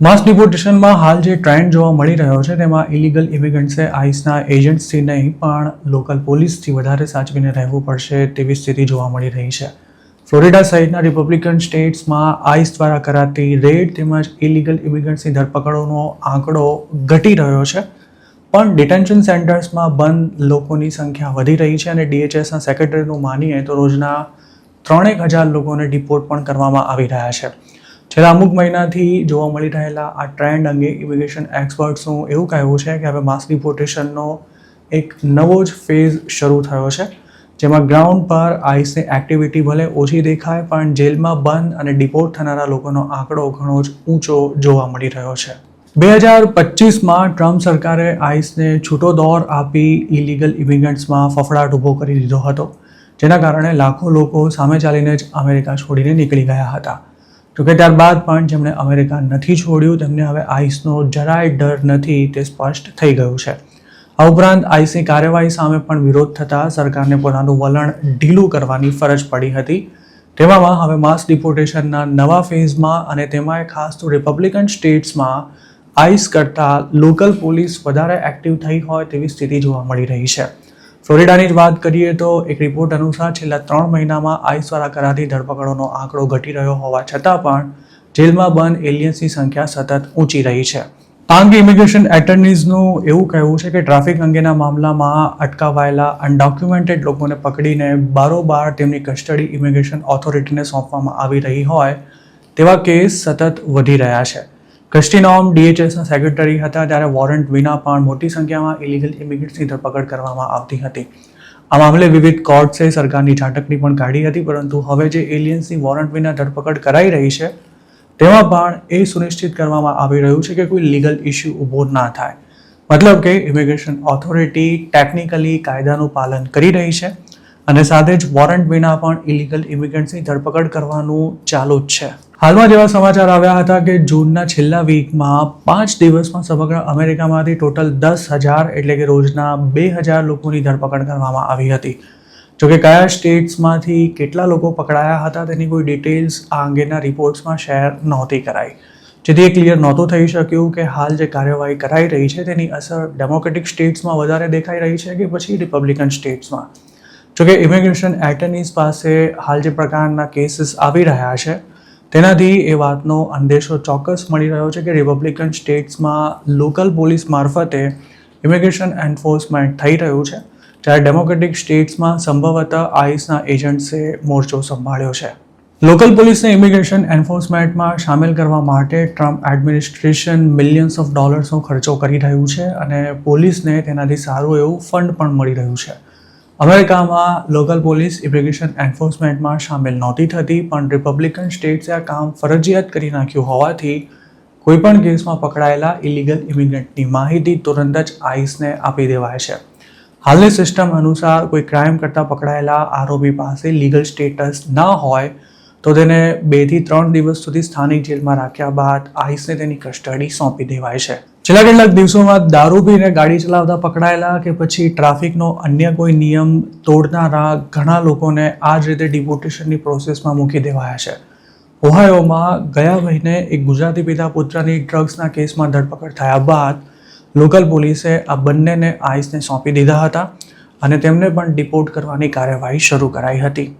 માસ ડિપોર્ટેશનમાં હાલ જે ટ્રેન્ડ જોવા મળી રહ્યો છે તેમાં ઇલીગલ ઇમિગ્રન્ટ્સે આઈસના એજન્ટ્સથી નહીં પણ લોકલ પોલીસથી વધારે સાચવીને રહેવું પડશે તેવી સ્થિતિ જોવા મળી રહી છે. ફ્લોરિડા સહિતના રિપબ્લિકન સ્ટેટ્સમાં આઈસ દ્વારા કરાતી રેડ તેમજ ઇલીગલ ઇમિગ્રન્ટ્સની ધરપકડોનો આંકડો ઘટી રહ્યો છે, પણ ડિટેન્શન સેન્ટર્સમાં બંધ લોકોની સંખ્યા વધી રહી છે અને DHSના સેક્રેટરીનું માનીએ તો રોજના 3,000 લોકોને ડિપોર્ટ પણ કરવામાં આવી રહ્યા છે. છેલ્લા અમુક મહિનાથી જોવા મળી રહેલા આ ટ્રેન્ડ અંગે ઇમિગ્રેશન એક્સપર્ટ્સનું એવું કહેવું છે કે હવે માસ ડિપોર્ટેશનનો એક નવો જ ફેઝ શરૂ થયો છે, જેમાં ગ્રાઉન્ડ પર આઈસની એક્ટિવિટી ભલે ઓછી દેખાય પણ જેલમાં બંધ અને ડિપોર્ટ થનારા લોકોનો આંકડો ઘણો જ ઊંચો જોવા મળી રહ્યો છે. 2025માં ટ્રમ્પ સરકારે આઈસને છૂટો દોર આપી ઇલીગલ ઇમિગ્રન્ટ્સમાં ફફડાટ ઊભો કરી દીધો હતો, જેના કારણે લાખો લોકો સામે ચાલીને જ અમેરિકા છોડીને નીકળી ગયા હતા. જોકે ત્યારબાદ પણ જેમણે અમેરિકા નથી છોડ્યું તેમને હવે આઈસનો જરાય ડર નથી તે સ્પષ્ટ થઈ ગયું છે. આ ઉપરાંત આઈસની કાર્યવાહી સામે પણ વિરોધ થતાં સરકારને પોતાનું વલણ ઢીલું કરવાની ફરજ પડી હતી. તેવામાં હવે માસ ડિપોર્ટેશનના નવા ફેઝમાં અને તેમાંય ખાસ તો રિપબ્લિકન સ્ટેટ્સમાં આઈસ કરતાં લોકલ પોલીસ વધારે એક્ટિવ થઈ હોય તેવી સ્થિતિ જોવા મળી રહી છે. ફ્લોરિડાની જ વાત કરીએ તો એક રિપોર્ટ અનુસાર છેલ્લા 3 મહિનામાં આઈસ દ્વારા કરાતી ધરપકડોનો આંકડો ઘટી રહ્યો હોવા છતાં પણ જેલમાં બંધ એલિયન્સની સંખ્યા સતત ઊંચી રહી છે. આ અંગે ઇમિગ્રેશન એટર્નીઝનું એવું કહેવું છે કે ટ્રાફિક અંગેના મામલામાં અટકાવાયેલા અનડોક્યુમેન્ટેડ લોકોને પકડીને બારોબાર તેમની કસ્ટડી ઇમિગ્રેશન ઓથોરિટીને સોંપવામાં આવી રહી હોય તેવા કેસ સતત વધી રહ્યા છે. ક્રિસ્ટીનોમ DHSના સેક્રેટરી હતા ત્યારે વોરંટ વિના પણ મોટી સંખ્યામાં ઇલીગલ ઇમિગ્રન્ટ્સની ધરપકડ કરવામાં આવતી હતી. આ મામલે વિવિધ કોર્ટ્સે સરકારની ઝાટકણી પણ કાઢી હતી, પરંતુ હવે જે એલિયન્સની વોરંટ વિના ધરપકડ કરાઈ રહી છે તેમાં પણ એ સુનિશ્ચિત કરવામાં આવી રહ્યું છે કે કોઈ લીગલ ઇસ્યુ ઊભો ના થાય. મતલબ કે ઇમિગ્રેશન ઓથોરિટી ટેકનિકલી કાયદાનું પાલન કરી રહી છે અને સાથે જ વોરંટ વિના પણ ઇલીગલ ઇમિગ્રન્ટ્સની ધરપકડ કરવાનું ચાલુ જ છે. હાલમાં જેવા સમાચાર આવ્યા હતા કે જૂનના છેલ્લા વીકમાં 5 દિવસમાં સમગ્ર અમેરિકામાંથી ટોટલ 10,000 એટલે કે રોજના 2,000 લોકોની ધરપકડ કરવામાં આવી હતી. જોકે કયા સ્ટેટ્સમાંથી કેટલા લોકો પકડાયા હતા તેની કોઈ ડિટેલ્સ આ અંગેના રિપોર્ટ્સમાં શેર નહોતી કરાઈ, જેથી એ ક્લિયર નહોતું થઈ શક્યું કે હાલ જે કાર્યવાહી કરાઈ રહી છે તેની અસર ડેમોક્રેટિક સ્ટેટ્સમાં વધારે દેખાઈ રહી છે કે પછી રિપબ્લિકન સ્ટેટ્સમાં. જોકે ઇમિગ્રેશન એટર્નીઝ પાસે હાલ જે પ્રકારના કેસીસ આવી રહ્યા છે તેનાથી એ વાતનો અંદેશો ચોક્કસ મળી રહ્યો છે કે રિપબ્લિકન સ્ટેટ્સમાં લોકલ પોલીસ મારફતે ઇમિગ્રેશન એન્ફોર્સમેન્ટ થઈ રહ્યું છે, જ્યારે ડેમોક્રેટિક સ્ટેટ્સમાં સંભવતઃ આઈસના એજન્ટ્સે મોરચો સંભાળ્યો છે. લોકલ પોલીસને ઇમિગ્રેશન એન્ફોર્સમેન્ટમાં સામેલ કરવા માટે ટ્રમ્પ એડમિનિસ્ટ્રેશન મિલિયન્સ ઓફ ડોલર્સનો ખર્ચો કરી રહ્યું છે અને પોલીસને તેનાથી સારું એવું ફંડ પણ મળી રહ્યું છે. અમેરિકામાં લોકલ પોલીસ ઇમિગ્રેશન એન્ફોર્સમેન્ટમાં સામેલ નહોતી થતી, પણ રિપબ્લિકન સ્ટેટ્સે આ કામ ફરજિયાત કરી નાખ્યું હોવાથી કોઈપણ કેસમાં પકડાયેલા ઇલીગલ ઇમિગ્રન્ટની માહિતી તુરંત જ આઈસને આપી દેવાય છે. હાલની સિસ્ટમ અનુસાર કોઈ ક્રાઇમ કરતાં પકડાયેલા આરોપી પાસે લીગલ સ્ટેટસ ના હોય તો તેને 2 થી 3 દિવસ સુધી સ્થાનિક જેલમાં રાખ્યા બાદ આઈસને તેની કસ્ટડી સોંપી દેવાય છે. છેલ્લા કેટલાક દિવસોમાં દારૂ પીને ગાડી ચલાવતા પકડાયેલા કે પછી ટ્રાફિકનો અન્ય કોઈ નિયમ તોડનારા ઘણા લોકોને આ જ રીતે ડિપોર્ટેશનની પ્રોસેસમાં મૂકી દેવાયા છે. ઓહાયોમાં ગયા મહિને એક ગુજરાતી પિતા પુત્રની ડ્રગ્સના કેસમાં ધરપકડ થયા બાદ લોકલ પોલીસે આ બંનેને આઈસને સોંપી દીધા હતા અને તેમને પણ ડિપોર્ટ કરવાની કાર્યવાહી શરૂ કરાઈ હતી.